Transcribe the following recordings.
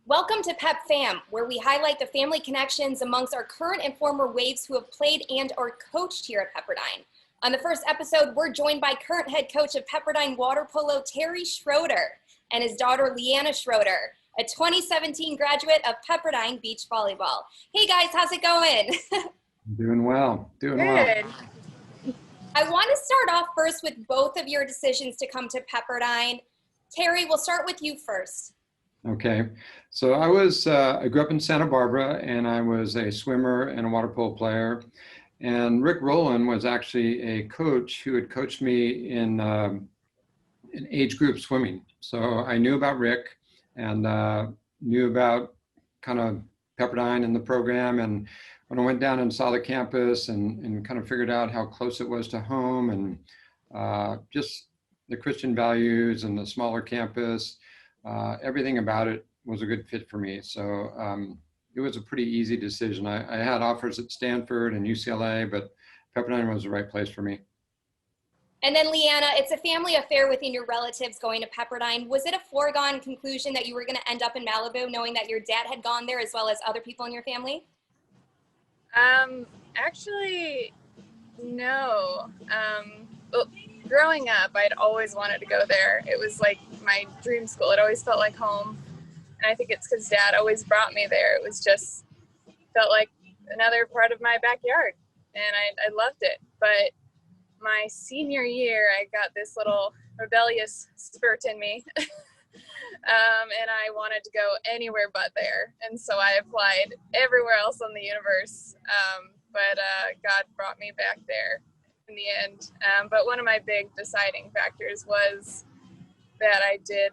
Welcome to Pepp Fam, where we highlight the family connections amongst our current and former Waves who have played and are coached here at Pepperdine. On the first episode, we're joined by current head coach of Pepperdine Water Polo, Terry Schroeder, and his daughter, Leanna Schroeder, a 2017 graduate of Pepperdine Beach volleyball. Hey guys, how's it going? Doing well, Good. I want to start off first with both of your decisions to come to Pepperdine. Terry, we'll start with you first. Okay, so I grew up in Santa Barbara, and I was a swimmer and a water polo player. And Rick Rowland was actually a coach who had coached me in age group swimming. So I knew about Rick and knew about kind of Pepperdine and the program. And when I went down and saw the campus and kind of figured out how close it was to home and just the Christian values and the smaller campus, everything about it was a good fit for me. So it was a pretty easy decision. I had offers at Stanford and UCLA, but Pepperdine was the right place for me. And then Leanna, it's a family affair within your relatives going to Pepperdine. Was it a foregone conclusion that you were going to end up in Malibu, knowing that your dad had gone there as well as other people in your family? Actually, no. Growing up, I'd always wanted to go there. It was like my dream school. It always felt like home. And I think it's because Dad always brought me there. It was just, felt like another part of my backyard. And I loved it. But my senior year, I got this little rebellious spirit in me. And I wanted to go anywhere but there. And so I applied everywhere else in the universe. But God brought me back there in the end. But one of my big deciding factors was that I did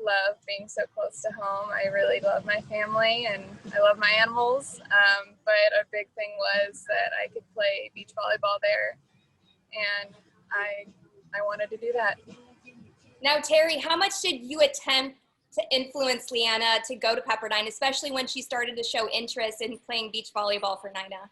love being so close to home. I really love my family and I love my animals. But a big thing was that I could play beach volleyball there. And I wanted to do that. Now, Terry, how much did you attempt to influence Leanna to go to Pepperdine, especially when she started to show interest in playing beach volleyball for Nina?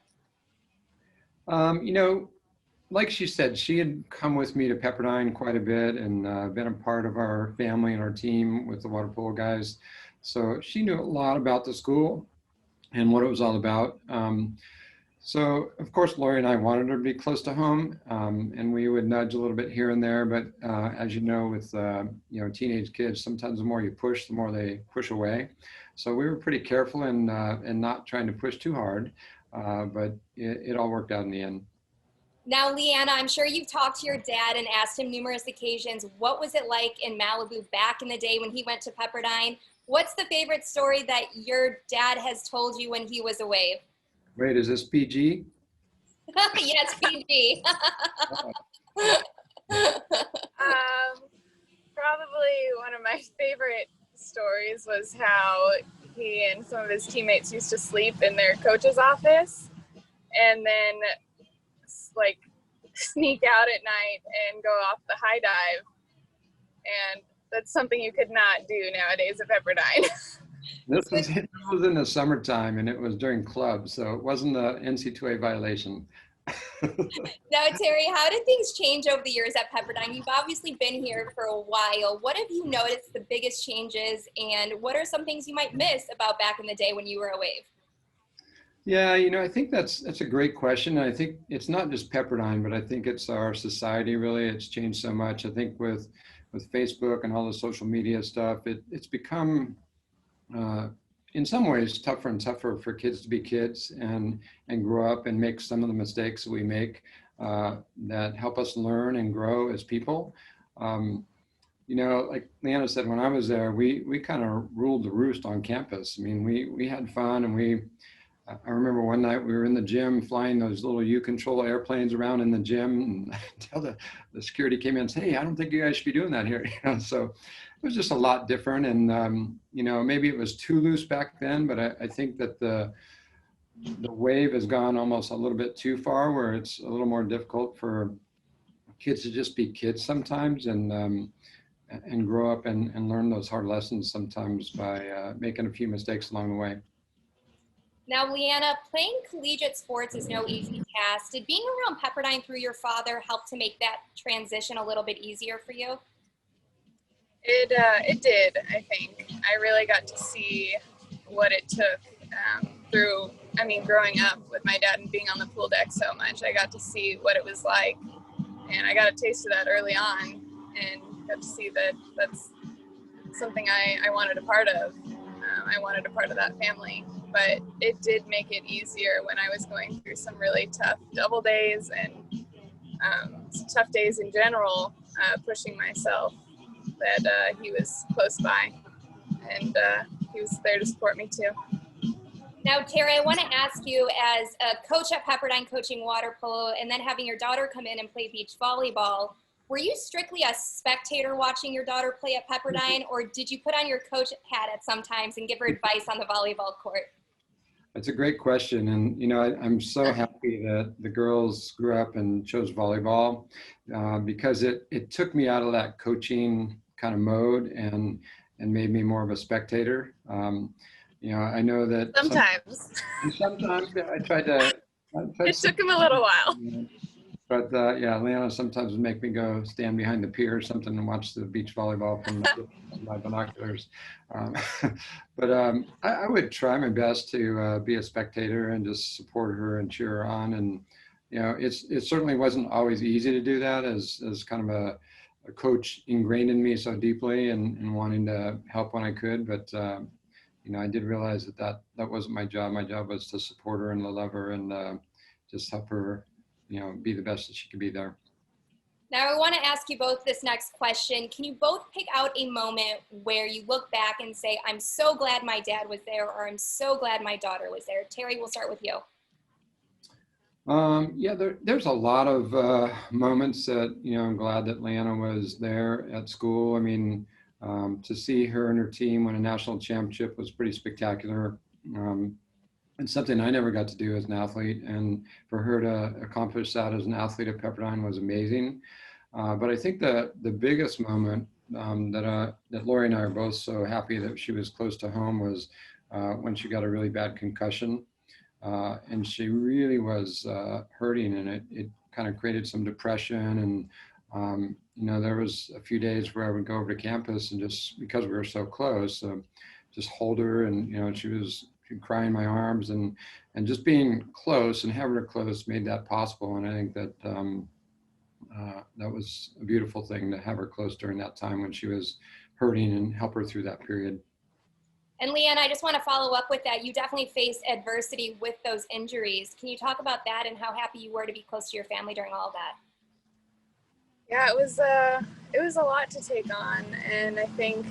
Like she said, she had come with me to Pepperdine quite a bit and been a part of our family and our team with the water polo guys. So she knew a lot about the school and what it was all about. So of course, Lori and I wanted her to be close to home, and we would nudge a little bit here and there. But as you know, with teenage kids, sometimes the more you push, the more they push away. So we were pretty careful and not trying to push too hard, but it all worked out in the end. Now, Leanna, I'm sure you've talked to your dad and asked him numerous occasions, what was it like in Malibu back in the day when he went to Pepperdine? What's the favorite story that your dad has told you when he was a Wave? Wait, is this PG? Yes, PG. Probably one of my favorite stories was how he and some of his teammates used to sleep in their coach's office and then like sneak out at night and go off the high dive. And that's something you could not do nowadays at Pepperdine. This was in the summertime, and it was during clubs, so it wasn't an NC2A violation. Now, Terry, how did things change over the years at Pepperdine? You've obviously been here for a while. What have you noticed the biggest changes, and what are some things you might miss about back in the day when you were a Wave? Yeah, I think that's a great question. I think it's not just Pepperdine, but I think it's our society, really. It's changed so much. I think with Facebook and all the social media stuff, it's become in some ways tougher and tougher for kids to be kids and grow up and make some of the mistakes that we make that help us learn and grow as people. Like Leanna said, when I was there, we kind of ruled the roost on campus. I mean, we had fun, and I remember one night we were in the gym flying those little U-control airplanes around in the gym, and until the security came in and said, "Hey, I don't think you guys should be doing that here." So it was just a lot different, and maybe it was too loose back then, but I think that the Wave has gone almost a little bit too far, where it's a little more difficult for kids to just be kids sometimes and grow up and learn those hard lessons sometimes by making a few mistakes along the way. Now, Leanna, playing collegiate sports is no easy task. Did being around Pepperdine through your father help to make that transition a little bit easier for you? It did, I think. I really got to see what it took through, I mean, growing up with my dad and being on the pool deck so much. I got to see what it was like, and I got a taste of that early on, and got to see that that's something I wanted a part of. I wanted a part of that family, but it did make it easier when I was going through some really tough double days and some tough days in general, pushing myself, that he was close by, and he was there to support me too. Now, Terry, I want to ask you, as a coach at Pepperdine coaching water polo and then having your daughter come in and play beach volleyball, were you strictly a spectator watching your daughter play at Pepperdine, or did you put on your coach hat at some times and give her advice on the volleyball court? That's a great question. And, you know, I'm so happy that the girls grew up and chose volleyball because it took me out of that coaching kind of mode and made me more of a spectator. You know, I know that Sometimes I tried to. it took him a little while. But yeah, Leanna sometimes would make me go stand behind the pier or something and watch the beach volleyball from my binoculars. But I would try my best to be a spectator and just support her and cheer her on. And you know, it certainly wasn't always easy to do that as kind of a coach ingrained in me so deeply and wanting to help when I could. But you know, I did realize that wasn't my job. My job was to support her and love her and just help her, you know, be the best that she could be there. Now, I want to ask you both this next question. Can you both pick out a moment where you look back and say, I'm so glad my dad was there, or I'm so glad my daughter was there? Terry, we'll start with you. Yeah, there's a lot of moments that, you know, I'm glad that Leanna was there at school. I mean, to see her and her team win a national championship was pretty spectacular. It's something I never got to do as an athlete, and for her to accomplish that as an athlete at Pepperdine was amazing. But I think the biggest moment that Lori and I are both so happy that she was close to home was when she got a really bad concussion, and she really was hurting, and it kind of created some depression. And you know, there was a few days where I would go over to campus and just because we were so close, just hold her, and you know, she'd cry in my arms, and just being close and having her close made that possible. And I think that that was a beautiful thing to have her close during that time when she was hurting and help her through that period. And Leanna, I just want to follow up with that. You definitely faced adversity with those injuries. Can you talk about that and how happy you were to be close to your family during all of that? Yeah, it was a lot to take on, and I think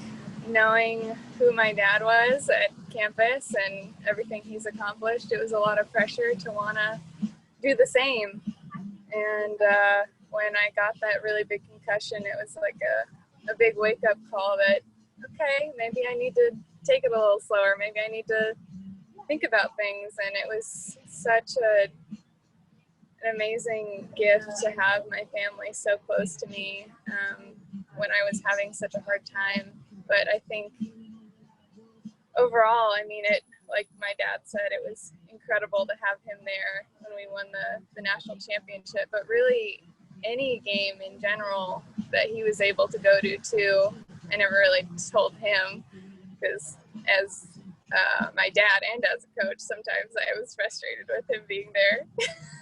knowing who my dad was at campus and everything he's accomplished, it was a lot of pressure to want to do the same. And when I got that really big concussion, it was like a big wake-up call that, okay, maybe I need to take it a little slower. Maybe I need to think about things. And it was such an amazing gift to have my family so close to me when I was having such a hard time. But I think overall, I mean, it, like my dad said, it was incredible to have him there when we won the national championship. But really, any game in general that he was able to go to too, I never really told him, because as my dad and as a coach, sometimes I was frustrated with him being there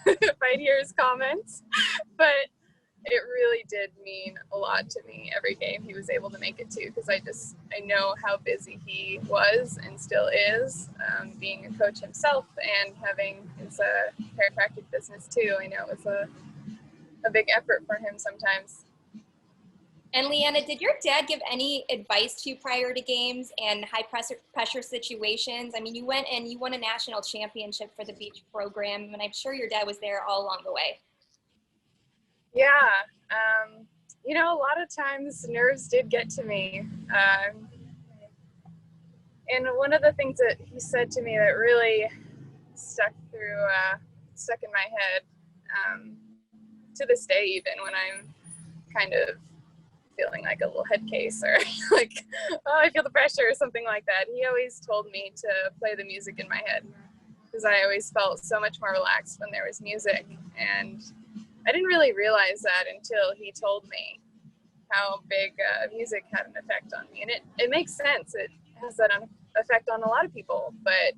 if I'd hear his comments. But it really did mean a lot to me every game he was able to make it to, because I know how busy he was and still is, being a coach himself and having his chiropractic business too. I know it was a big effort for him sometimes. And Leanna, did your dad give any advice to you prior to games and high pressure situations? I mean, you went and you won a national championship for the beach program, and I'm sure your dad was there all along the way. Yeah, you know, a lot of times nerves did get to me. And one of the things that he said to me that really stuck in my head, to this day, even when I'm kind of feeling like a little head case or like, oh, I feel the pressure or something like that. He always told me to play the music in my head, because I always felt so much more relaxed when there was music. And I didn't really realize that until he told me how big music had an effect on me. And it makes sense. It has that effect on a lot of people. But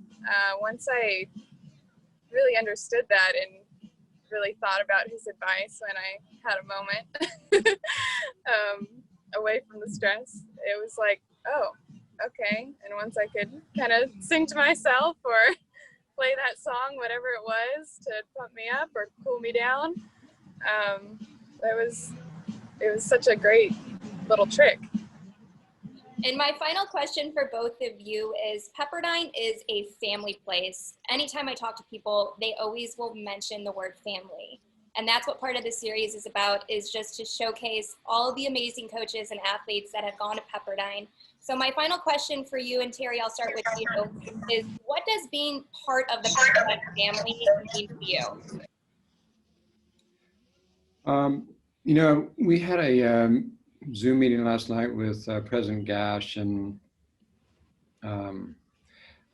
once I really understood that and really thought about his advice when I had a moment away from the stress, it was like, oh, okay. And once I could kind of sing to myself or play that song, whatever it was, to pump me up or cool me down, it was such a great little trick. And my final question for both of you is, Pepperdine is a family place. Anytime I talk to people, they always will mention the word family. And that's what part of the series is about, is just to showcase all of the amazing coaches and athletes that have gone to Pepperdine. So my final question for you, and Terry, I'll start with you, is what does being part of the Pepperdine family mean to you? You know, we had a Zoom meeting last night with President Gash, and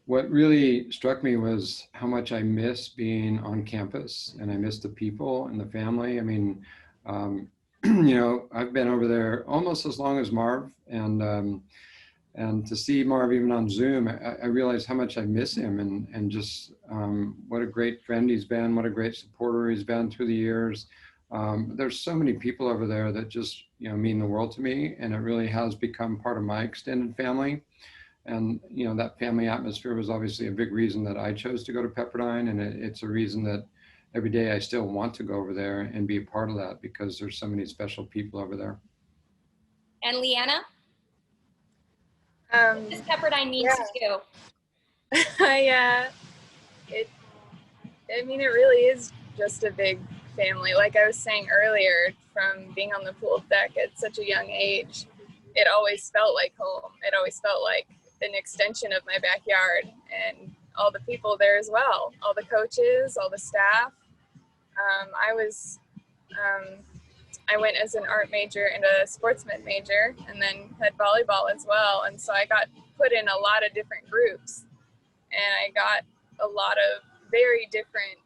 what really struck me was how much I miss being on campus, and I miss the people and the family. I mean, you know, I've been over there almost as long as Marv, and to see Marv even on Zoom, I realized how much I miss him, and just what a great friend he's been, what a great supporter he's been through the years. There's so many people over there that just, you know, mean the world to me, and it really has become part of my extended family. And, you know, that family atmosphere was obviously a big reason that I chose to go to Pepperdine, and it's a reason that every day I still want to go over there and be a part of that, because there's so many special people over there. And Leanna? What does Pepperdine mean to you? I mean, it really is just a big family. Like I was saying earlier, from being on the pool deck at such a young age, it always felt like home. It always felt like an extension of my backyard, and all the people there as well, all the coaches, all the staff. I went as an art major and a sportsman major, and then had volleyball as well. And so I got put in a lot of different groups, and I got a lot of very different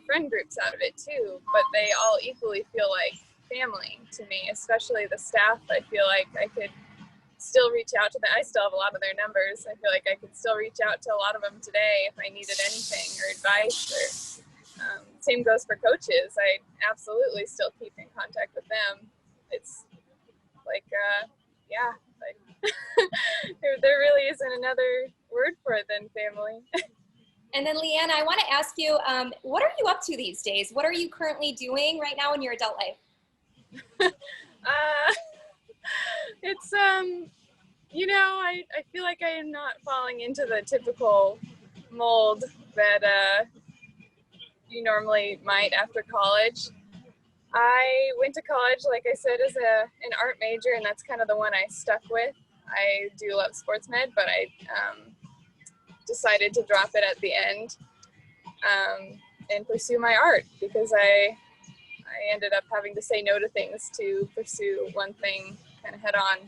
friend groups out of it too, but they all equally feel like family to me, especially the staff. I feel like I could still reach out to them. I still have a lot of their numbers. I feel like I could still reach out to a lot of them today if I needed anything or advice, or same goes for coaches. I absolutely still keep in contact with them. It's like, yeah, like there really isn't another word for it than family. And then Leanna, I want to ask you, what are you up to these days? What are you currently doing right now in your adult life? It's, you know, I feel like I am not falling into the typical mold that you normally might after college. I went to college, like I said, as an art major, and that's kind of the one I stuck with. I do love sports med, but I decided to drop it at the end and pursue my art, because I ended up having to say no to things to pursue one thing kind of head on,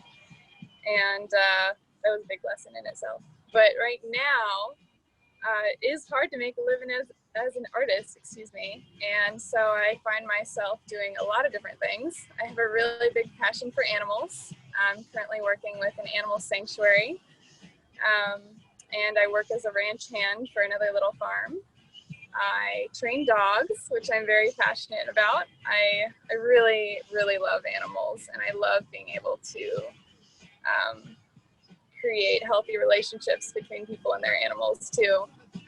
and that was a big lesson in itself. But right now, it is hard to make a living as an artist, and so I find myself doing a lot of different things. I have a really big passion for animals. I'm currently working with an animal sanctuary, and I work as a ranch hand for another little farm. I train dogs, which I'm very passionate about. I really, really love animals, and I love being able to create healthy relationships between people and their animals too.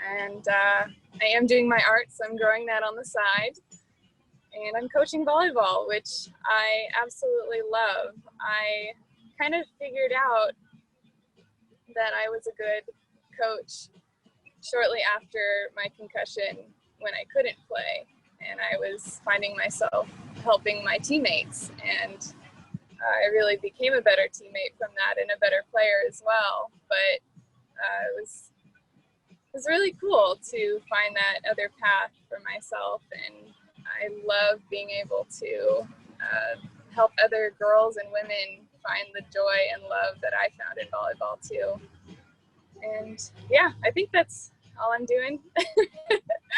And I am doing my art, so I'm growing that on the side. And I'm coaching volleyball, which I absolutely love. I kind of figured out that I was a good coach shortly after my concussion, when I couldn't play, and I was finding myself helping my teammates, and I really became a better teammate from that, and a better player as well. But it was really cool to find that other path for myself, and I love being able to help other girls and women find the joy and love that I found in volleyball too. And yeah, I think that's all I'm doing.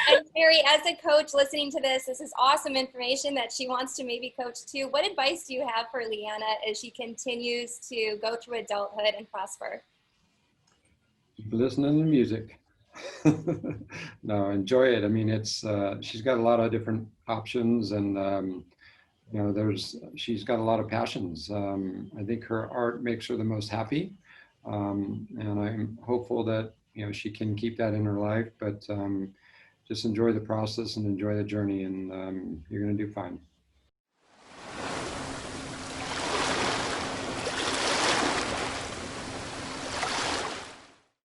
And Terry, as a coach listening to this is awesome information that she wants to maybe coach too. What advice do you have for Leanna as she continues to go through adulthood and prosper? Listening to music. No, enjoy it. I mean, it's she's got a lot of different options, and you know, she's got a lot of passions. I think her art makes her the most happy, and I'm hopeful that, you know, she can keep that in her life. But just enjoy the process and enjoy the journey, and you're going to do fine.